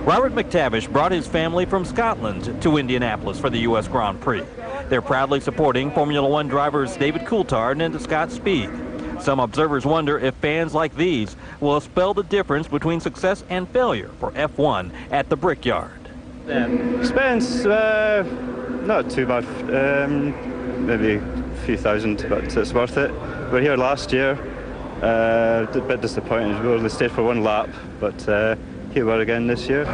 Robert McTavish brought his family from Scotland to Indianapolis for the U.S. Grand Prix. They're proudly supporting Formula One drivers David Coulthard and Scott Speed. Some observers wonder if fans like these will spell the difference between success and failure for F1 at the Brickyard. Expense, not too bad. Maybe a few thousand, but it's worth it. We were here last year. A bit disappointed. We only stayed for one lap, but here we are again this year.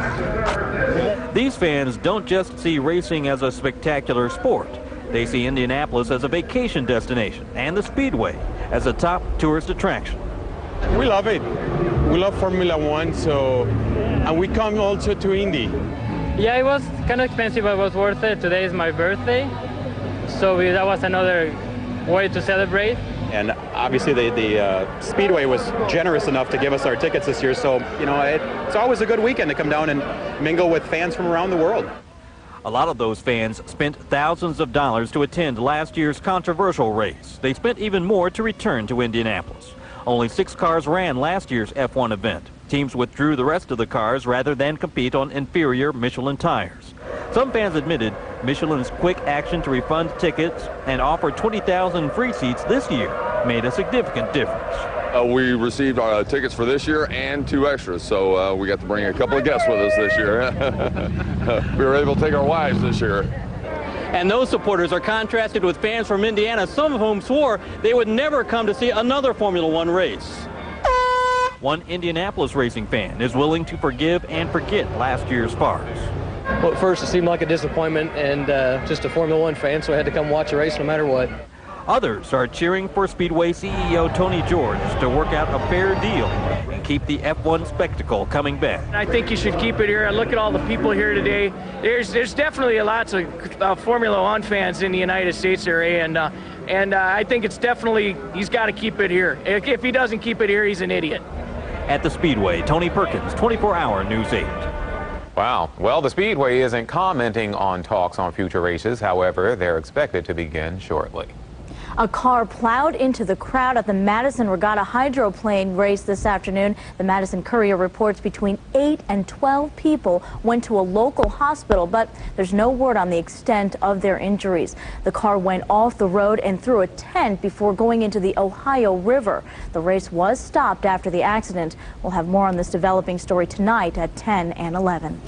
These fans don't just see racing as a spectacular sport. They see Indianapolis as a vacation destination and the Speedway as a top tourist attraction. We love it. We love Formula One, and we come also to Indy. Yeah, it was kind of expensive, but it was worth it. Today is my birthday, so that was another way to celebrate. And obviously the Speedway was generous enough to give us our tickets this year, so you know it's always a good weekend to come down and mingle with fans from around the world. A lot of those fans spent thousands of dollars to attend last year's controversial race. They spent even more to return to Indianapolis. Only 6 cars ran last year's F1 event. Teams withdrew the rest of the cars rather than compete on inferior Michelin tires. Some fans admitted Michelin's quick action to refund tickets and offer 20,000 free seats this year made a significant difference. We received our tickets for this year and 2 extras, so we got to bring a couple of guests with us this year. We were able to take our wives this year. And those supporters are contrasted with fans from Indiana, some of whom swore they would never come to see another Formula One race. One Indianapolis racing fan is willing to forgive and forget last year's farce. Well, at first it seemed like a disappointment, and just a Formula One fan, so I had to come watch a race no matter what. Others are cheering for Speedway CEO Tony George to work out a fair deal and keep the F1 spectacle coming back. I think you should keep it here. Look at all the people here today. There's definitely lots of Formula One fans in the United States area, and I think it's definitely, he's got to keep it here. If he doesn't keep it here, he's an idiot. At the Speedway, Tony Perkins, 24-Hour News 8. Wow. Well, the Speedway isn't commenting on talks on future races. However, they're expected to begin shortly. A car plowed into the crowd at the Madison Regatta hydroplane race this afternoon. The Madison Courier reports between 8 and 12 people went to a local hospital, but there's no word on the extent of their injuries. The car went off the road and through a tent before going into the Ohio River. The race was stopped after the accident. We'll have more on this developing story tonight at 10 and 11.